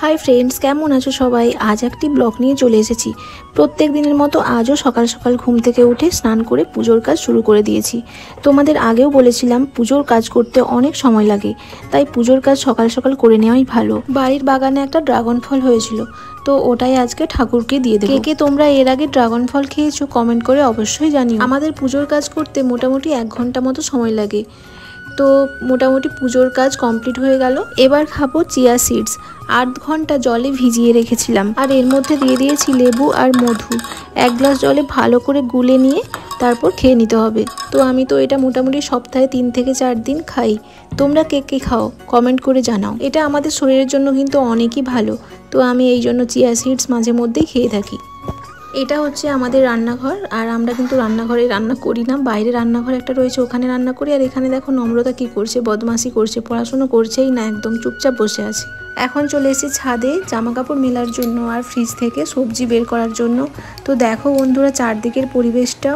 Hi friends, কেমন আছো সবাই? আজ একটি ব্লগ নিয়ে চলে এসেছি। প্রত্যেক দিনের মতো আজও সকাল সকাল ঘুম থেকে উঠে স্নান করে পুজোর কাজ শুরু করে দিয়েছি। তোমাদের আগেও বলেছিলাম পুজোর কাজ করতে অনেক সময় লাগে, তাই পুজোর কাজ সকাল সকাল করে নেওয়াই ভালো। বাড়ির বাগানে একটা ড্রাগন ফল হয়েছিল, তো ওটাই আজকে ঠাকুরকে দিয়ে দেবো। কে তোমরা এর আগে ড্রাগন ফল খেয়েছো কমেন্ট করে অবশ্যই জানিও। আমাদের পুজোর কাজ করতে মোটামুটি 1 ঘন্টা মতো সময় লাগে। তো মোটামুটি পুজোর কাজ কমপ্লিট হয়ে গেল। এবার খাবো চিয়া সিডস। 8 ঘন্টা জলে ভিজিয়ে রেখেছিলাম, আর এর মধ্যে দিয়ে দিয়েছি লেবু আর মধু। 1 গ্লাস জলে ভালো করে গুলে নিয়ে তারপর খেয়ে নিতে হবে। তো আমি তো এটা মোটামুটি সপ্তাহে 3 থেকে 4 দিন খাই। তোমরা কে কে খাও কমেন্ট করে জানাও। এটা আমাদের শরীরের জন্য কিন্তু অনেকই ভালো, তো আমি এই জন্য চিয়া সিডস মাঝে মধ্যেই খেয়ে থাকি। এটা হচ্ছে আমাদের রান্নাঘর, আর আমরা কিন্তু রান্নাঘরে রান্না করি না, বাইরে রান্নাঘর একটা রয়েছে, ওখানে রান্না করি। আর এখানে দেখো নম্রতা কি করছে, বদমাশি করছে, পড়াশুনো করছেই না, একদম চুপচাপ বসে আছে। এখন চলে এসেছি ছাদে জামা কাপড় মেলার জন্য আর ফ্রিজ থেকে সবজি বের করার জন্য। তো দেখো বন্ধুরা, চারদিকের পরিবেশটা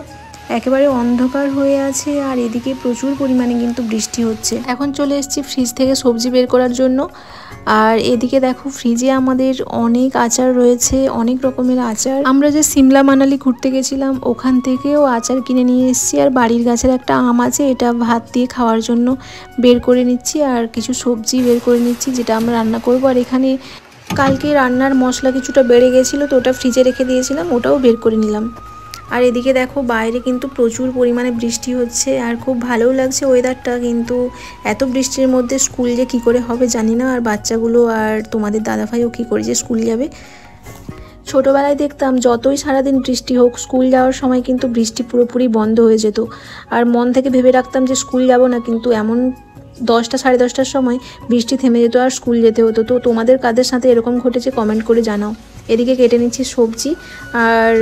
একেবারে অন্ধকার হয়ে আছে, আর এদিকে প্রচুর পরিমাণে কিন্তু বৃষ্টি হচ্ছে। এখন চলে এসেছি ফ্রিজ থেকে সবজি বের করার জন্য। আর এদিকে দেখো ফ্রিজে আমাদের অনেক আচার রয়েছে, অনেক রকমের আচার। আমরা যে সিমলা মানালি ঘুরতে গেছিলাম ওখান থেকেও আচার কিনে নিয়ে এসেছি। আর বাড়ির গাছের একটা আম আছে, এটা ভাত দিয়ে খাওয়ার জন্য বের করে নিচ্ছি। আর কিছু সবজি বের করে নিচ্ছি যেটা আমরা রান্না করবো। আর এখানে কালকে রান্নার মশলা কিছুটা বেড়ে গেছিলো, তো ওটা ফ্রিজে রেখে দিয়েছিলাম, ওটাও বের করে নিলাম। আর এদিকে দেখো বাইরে কিন্তু প্রচুর পরিমাণে বৃষ্টি হচ্ছে, আর খুব ভালোও লাগছে ওয়েদারটা। কিন্তু এত বৃষ্টির মধ্যে স্কুল যে কী করে হবে জানি না, আর বাচ্চাগুলো আর তোমাদের দাদাভাইও কী করে যে স্কুল যাবে। ছোটোবেলায় দেখতাম যতই সারাদিন বৃষ্টি হোক, স্কুল যাওয়ার সময় কিন্তু বৃষ্টি পুরোপুরি বন্ধ হয়ে যেত। আর মন থেকে ভেবে রাখতাম যে স্কুল যাব না, কিন্তু এমন 10টা সাড়ে 10টার সময় বৃষ্টি থেমে যেত আর স্কুল যেতে হতো। তো তোমাদের কাদের সাথে এরকম ঘটেছে কমেন্ট করে জানাও। এদিকে কেটে নিচ্ছি সবজি, আর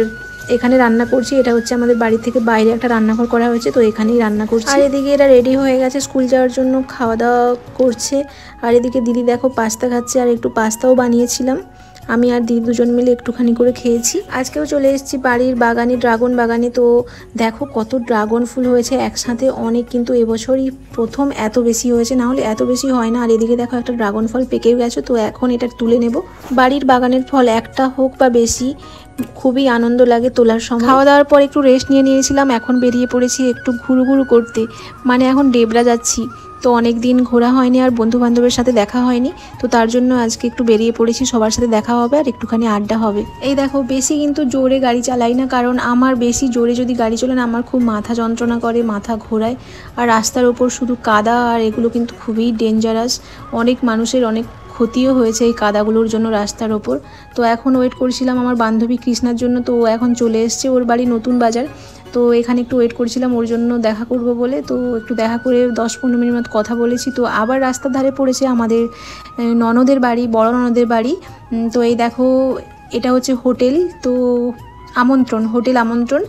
এখানে রান্না করছি। এটা হচ্ছে আমাদের বাড়ি থেকে বাইরে একটা রান্নাঘর করা হয়েছে, তো এখানেই রান্না করছি। আর এদিকে এরা রেডি হয়ে গেছে স্কুল যাওয়ার জন্য, খাওয়া দাওয়া করছে। আর এদিকে দিদি দেখো পাস্তা খাচ্ছে, আর একটু পাস্তাও বানিয়েছিলাম আমি আর দিদি দুজন মিলে একটুখানি করে খেয়েছি। আজকেও চলে এসেছি বাড়ির বাগানে, ড্রাগন বাগানে। তো দেখো কত ড্রাগন ফুল হয়েছে একসাথে, অনেক, কিন্তু এবছরই প্রথম এত বেশি হয়েছে, না হলে এত বেশি হয় না। আর এদিকে দেখো একটা ড্রাগন ফল পেকেও গেছে, তো এখন এটা তুলে নেব। বাড়ির বাগানের ফল একটা হোক বা বেশি, খুবই আনন্দ লাগে তোলার সময়। খাওয়া দাওয়ার পর একটু রেস্ট নিয়েছিলাম, এখন বেরিয়ে পড়েছি একটু ঘুরু ঘুরু করতে, মানে এখন ডেবরা যাচ্ছি। তো অনেক দিন ঘোরা হয়নি আর বন্ধু বান্ধবের সাথে দেখা হয়নি, তো তার জন্য আজকে একটু বেরিয়ে পড়েছি, সবার সাথে দেখা হবে আর একটুখানি আড্ডা হবে। এই দেখো বেশি কিন্তু জোরে গাড়ি চালাই না, কারণ আমার বেশি জোরে যদি গাড়ি চলে না, আমার খুব মাথা যন্ত্রণা করে, মাথা ঘোরায়। আর রাস্তার ওপর শুধু কাদা, আর এগুলো কিন্তু খুবই ডেঞ্জারাস। অনেক মানুষের অনেক ক্ষতিও হয়েছে এই কাদাগুলোর জন্য রাস্তার ওপর। তো এখন ওয়েট করছিলাম আমার বান্ধবী কৃষ্ণার জন্য, তো ও এখন চলে এসছে, ওর বাড়ি নতুন বাজার। তো এখানে একটু ওয়েট করছিলাম ওর জন্য দেখা করব বলে। তো একটু দেখা করে 10-15 মিনিট মতো কথা বলেছি। তো আবার রাস্তার ধারে পড়েছে আমাদের ননদের বাড়ি, বড় ননদের বাড়ি। তো এই দেখো এটা হচ্ছে হোটেল, তো আমন্ত্রণ, হোটেল আমন্ত্রণ।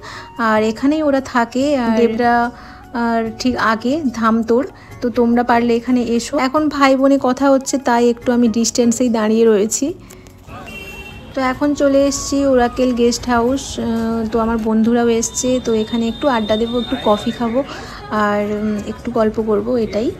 আর এখানেই ওরা থাকে, দেবরা আর ঠিক আগে ধামতোড়। তো তোমরা পারলে এখানে এসো। এখন ভাই বোনে কথা হচ্ছে, তাই একটু আমি ডিস্টেন্সেই দাঁড়িয়ে রয়েছি। তো এখন চলে এসেছি ওরাকেল গেস্ট হাউস। তো আমার বন্ধুরাও এসছে, তো এখানে একটু আড্ডা দেবো, একটু কফি খাবো আর একটু গল্প করব, এটাই।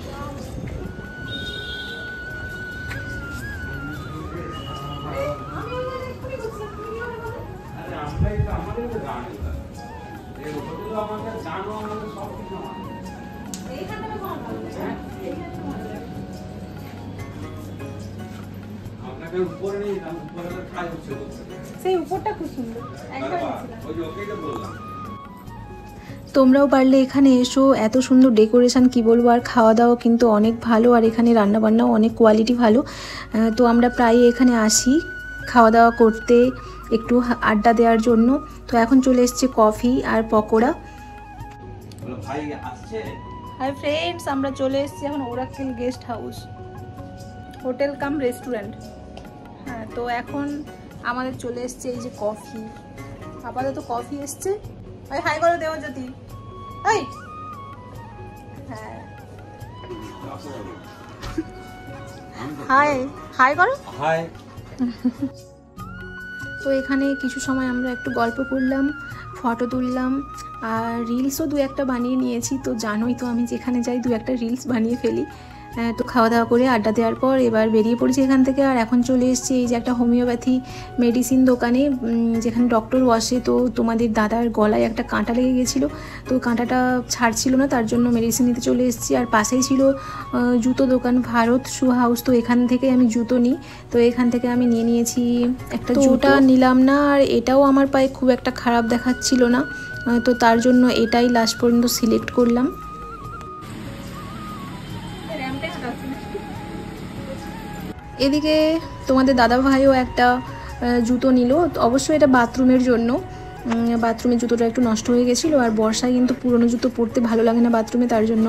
সেই উপরটা খুব সুন্দর, তোমরাও পারলে এখানে এসো, এত সুন্দর ডেকোরেশন কি বলবো। আর খাওয়া দাওয়া কিন্তু অনেক ভালো, আর এখানে রান্নাবান্নাও অনেক কোয়ালিটি ভালো। তো আমরা প্রায় এখানে আসি খাওয়া দাওয়া করতে, একটু আড্ডা দেওয়ার জন্য। তো এখন চলে এসছে কফি আর পকোড়া। হাই ফ্রেন্ডস, আমরা চলে এসেছি এখন ওরাকেল গেস্ট হাউস, হোটেল কাম রেস্টুরেন্ট। হ্যাঁ, তো এখন আমাদের চলে এসছে এই যে কফি, আপাতত কফি এসছে। ওই হাই করো দেবজ্যোতি, এই হ্যাঁ হাই হাই করো হাই। তো এখানে কিছু সময় আমরা একটু গল্প করলাম, ফটো তুললাম, আর রিলসও 2-1টা বানিয়ে নিয়েছি। তো জানোই তো আমি যেখানে যাই 2-1টা রিলস বানিয়ে ফেলি। তো খাওয়া দাওয়া করে আড্ডা দেওয়ার পর এবার বেরিয়ে পড়েছি এখান থেকে। আর এখন চলে এসেছি এই যে একটা হোমিওপ্যাথি মেডিসিন দোকানে, যেখানে ডক্টর বসে। তো তোমাদের দাদার গলায় একটা কাঁটা লেগে গেছিলো, তো কাঁটাটা ছাড়ছিল না, তার জন্য মেডিসিন নিতে চলে এসেছি। আর পাশেই ছিল জুতো দোকান ভারত শু হাউস, তো এখান থেকে আমি জুতো নিই। তো এখান থেকে আমি নিয়ে নিয়েছি একটা জুতা, নিলাম না। আর এটাও আমার পায়ে খুব একটা খারাপ দেখাচ্ছিল না, তো তার জন্য এটাই লাস্ট পর্যন্ত সিলেক্ট করলাম। এদিকে তোমাদের দাদা ভাইও একটা জুতো নিল, অবশ্যই এটা বাথরুমের জন্য। বাথরুমের জুতোটা একটু নষ্ট হয়ে গেছিলো, আর বর্ষায় কিন্তু পুরনো জুতো পরতে ভালো লাগে না বাথরুমে, তার জন্য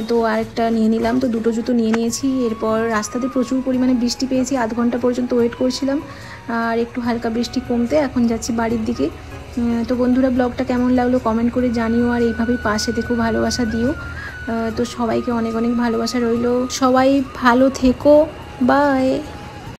তো আরেকটা নিয়ে নিলাম। তো দুটো জুতো নিয়ে নিয়েছি। এরপর রাস্তাতে প্রচুর পরিমাণে বৃষ্টি পেয়েছি, আধ ঘন্টা পর্যন্ত ওয়েট করছিলাম, আর একটু হালকা বৃষ্টি কমতে এখন যাচ্ছি বাড়ির দিকে। তো বন্ধুরা, ব্লগটা কেমন লাগলো কমেন্ট করে জানিও, আর এইভাবেই পাশে দেখো, ভালোবাসা দিও। তো সবাইকে অনেক অনেক ভালোবাসা রইলো, সবাই ভালো থেকো, বাই।